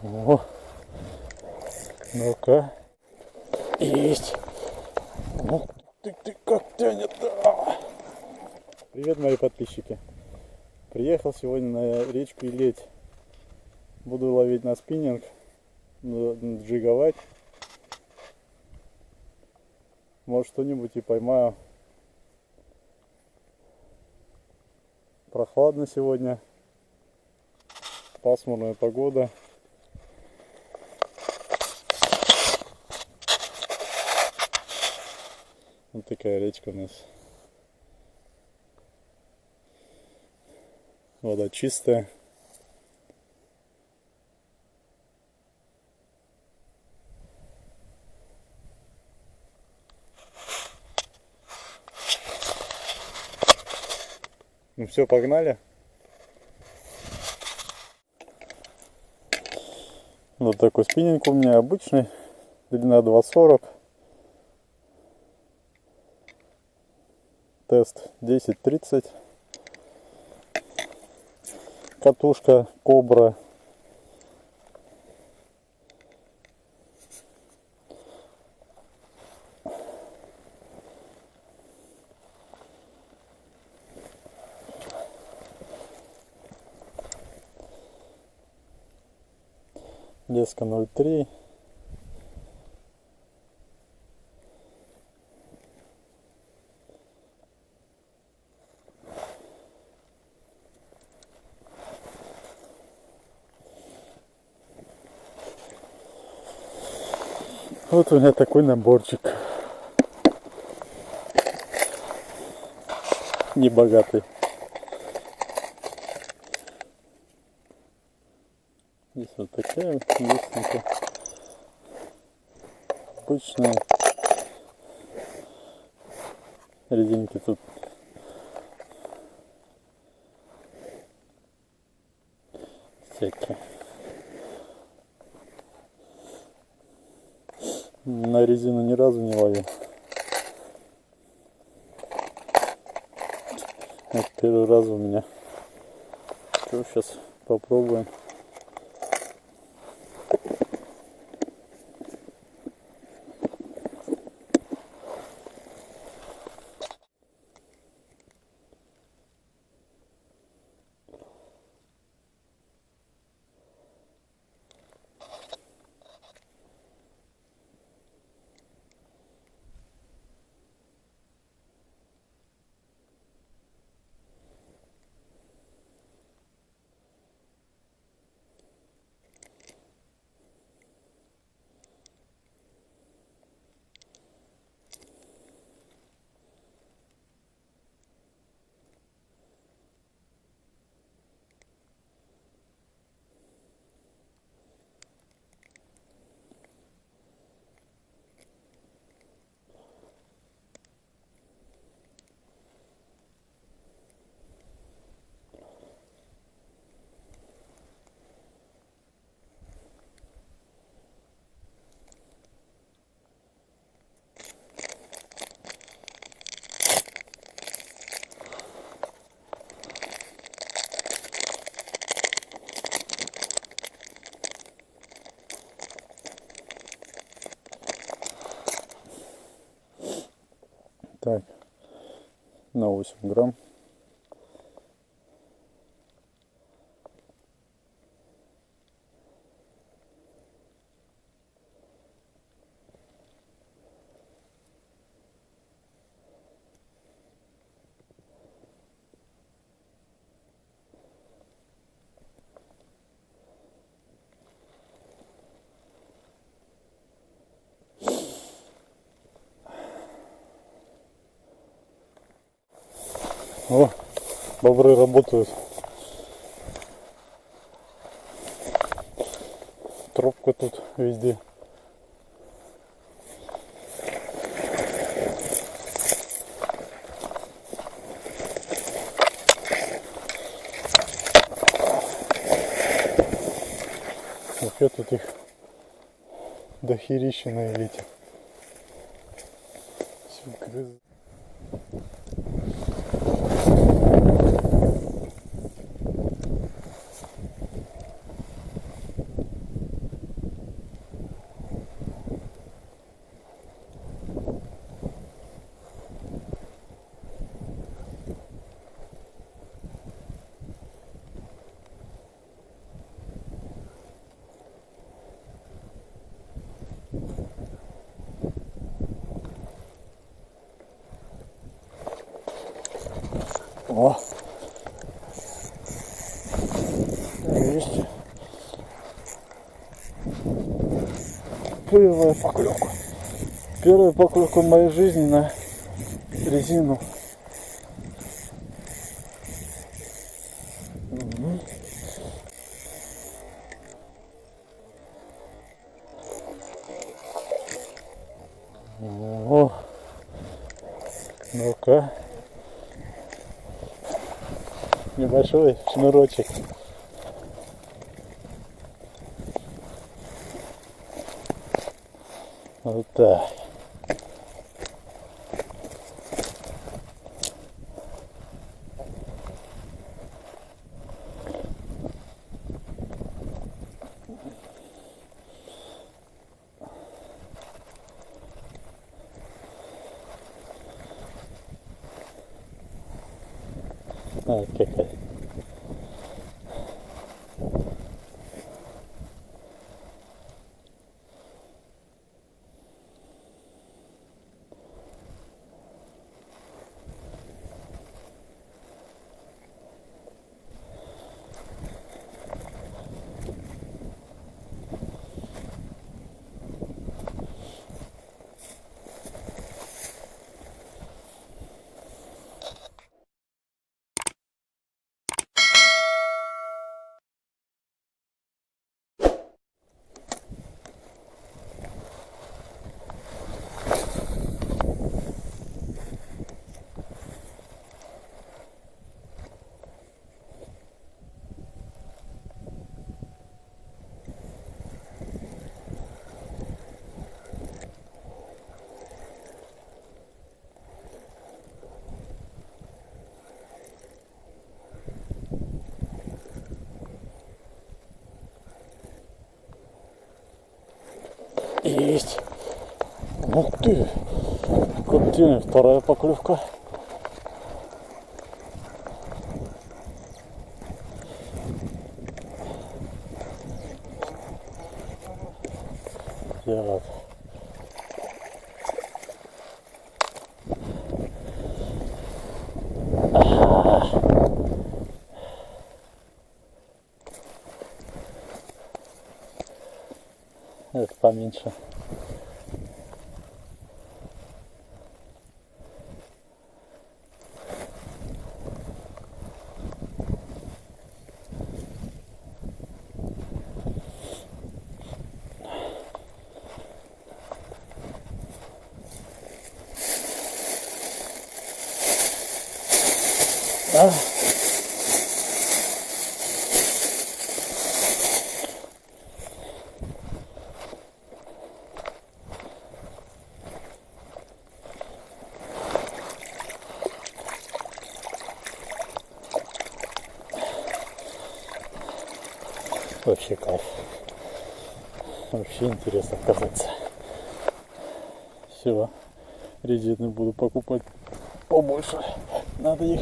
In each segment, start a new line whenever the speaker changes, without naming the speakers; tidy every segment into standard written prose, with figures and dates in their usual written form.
О, ну-ка. Есть. Ух ты как тянет. Привет, мои подписчики. Приехал сегодня на речку Илеть. Буду ловить на спиннинг, джиговать. Может, что-нибудь и поймаю. Прохладно сегодня. Пасмурная погода. Вот такая речка у нас. Вода чистая. Ну все, погнали. Вот такой спиннинг у меня обычный. Длина 2,40. Тест 10-30. Катушка Кобра. Леска 0,3. Вот у меня такой наборчик. Небогатый. Здесь вот такая лестница. Обычная. Резинки тут всякие. На резину ни разу не ловил. Это первый раз у меня. Что, сейчас попробуем. Так, на 8 грамм. О, бобры работают. Тропка тут везде. Вообще тут их дохерища на Илете. Все грызут. О! Есть. Первая поклевка. Первая поклевка в моей жизни на резину. О, ну-ка. Небольшой шнурочек. Вот так. Вот какая. Есть. Ух ты. Коктейль. Вторая поклевка. Я рад. Это поменьше. А? Вообще кайф. Вообще интересно оказаться. Все, резины буду покупать побольше. Надо их.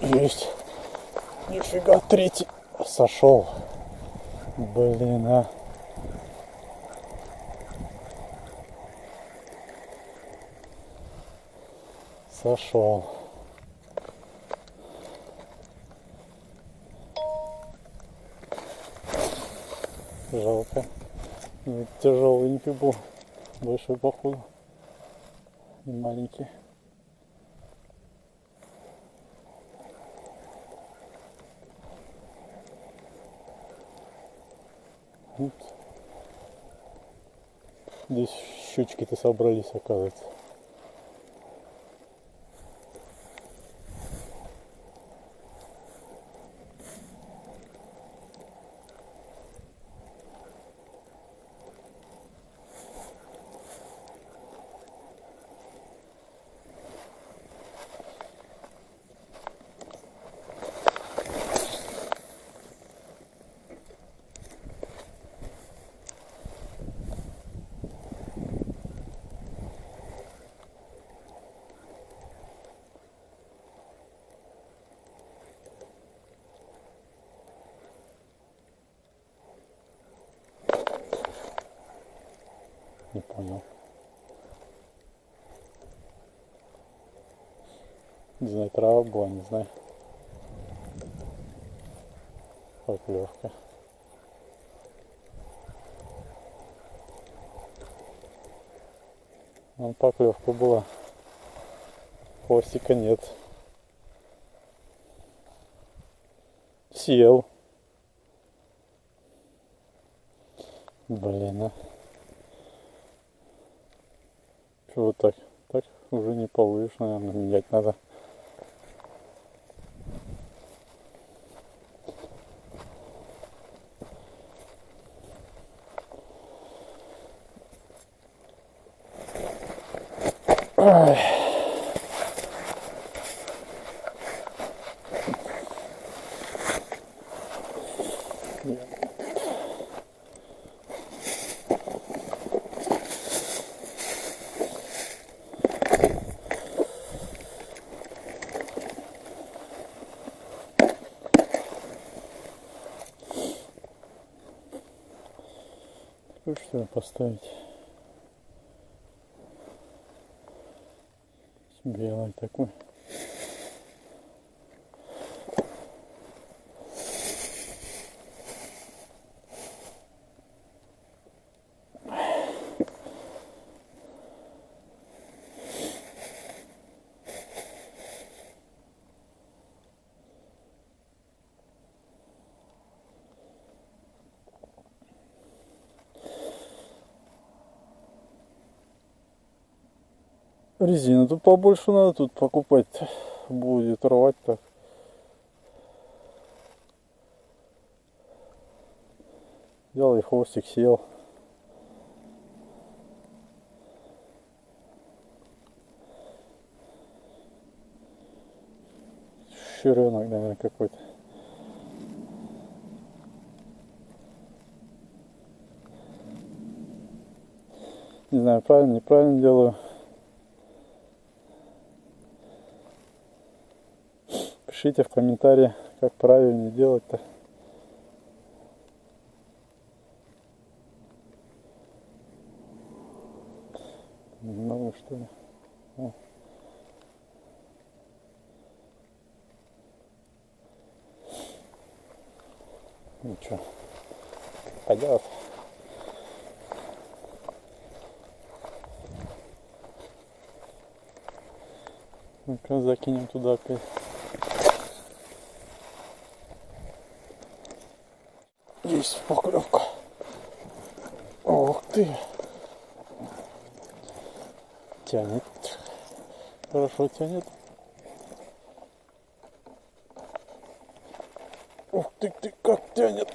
Есть. Нифига, третий сошел. Блин, а. Сошел. Жалко. Тяжелый был. Большой походу. И маленький. Вот. Здесь щучки-то собрались, оказывается. Не понял. Не знаю, трава была, не знаю. Поклевка. Вон поклевка была. Хвостика нет. Съел. Блин, а. Чего вот так? Так уже не половишь, наверное, менять надо. Ай. Такой что ли поставить? Белый такой. Резину тут побольше надо тут покупать. Будет рвать так. Взял и хвостик сел. Щеренок, наверное, какой-то. Не знаю, правильно, неправильно делаю. Пишите в комментариях, как правильно делать-то. Немного, что ли? О. Ничего. Пойдет. Ну-ка, закинем туда опять. Есть поклевка. Ух ты. Тянет. Хорошо тянет. Ух ты, как тянет.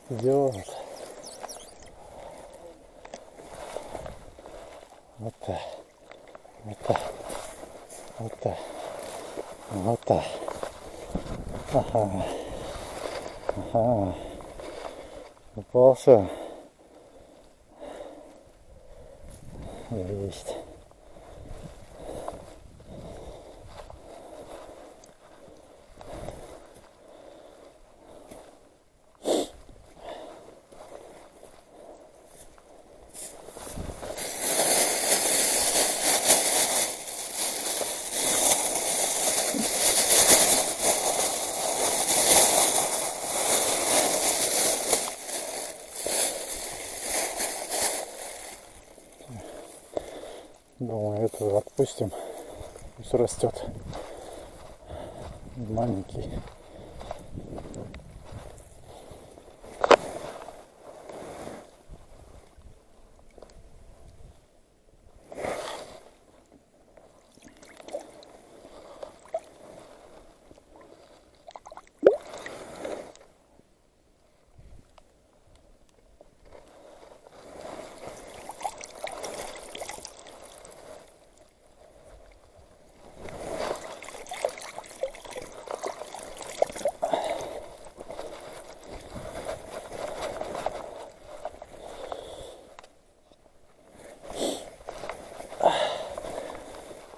Идет. Вот так. Вот так. Вот так. Вот так. Ага. Ага. Попался. Есть. Думаю, этого отпустим. Пусть растет. Маленький.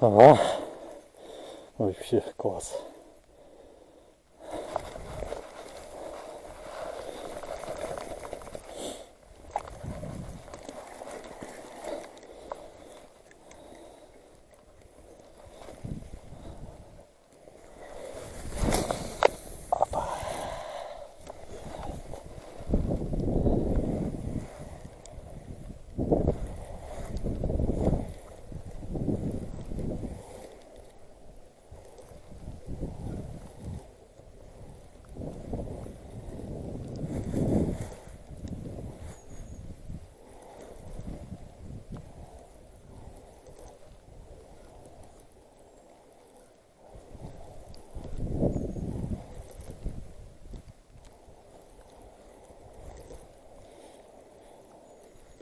Ага. Ой, вообще класс.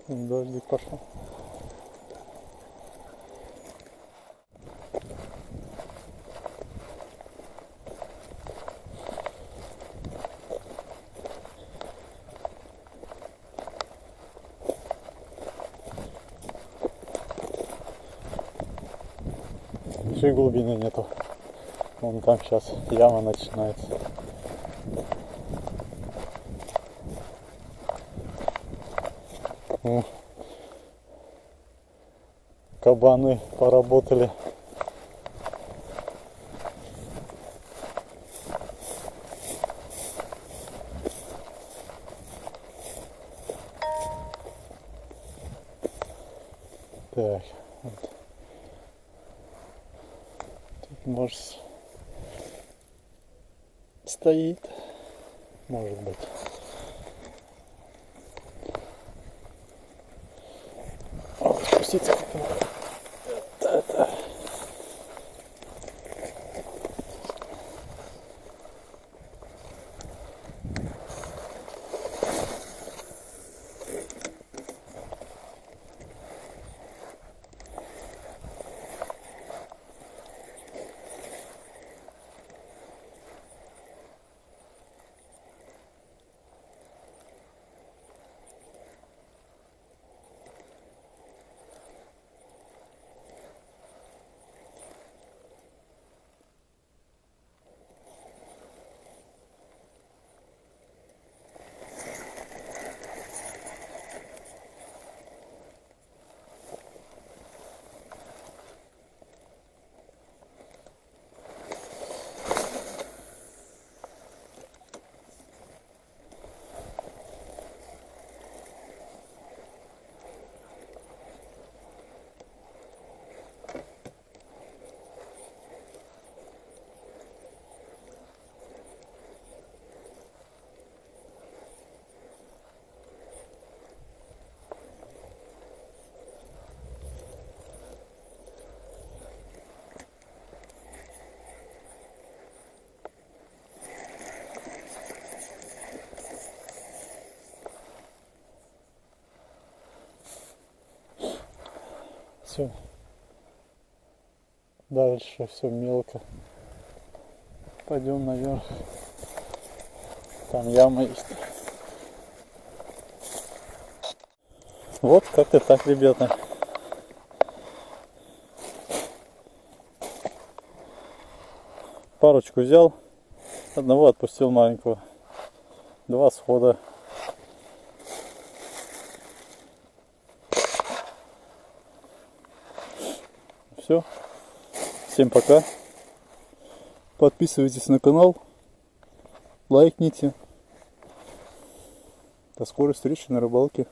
Дождик пошел. Еще и глубины нету. Вон там сейчас яма начинается. Кабаны поработали. Так, вот. Тут может стоит, может быть. О, спуститься хотел. Да. Все. Дальше все мелко. Пойдем наверх. Там яма есть. Вот как-то так, ребята. Парочку взял. Одного отпустил маленького. 2 схода. Все. Всем пока. Подписывайтесь на канал. Лайкните. До скорой встречи на рыбалке.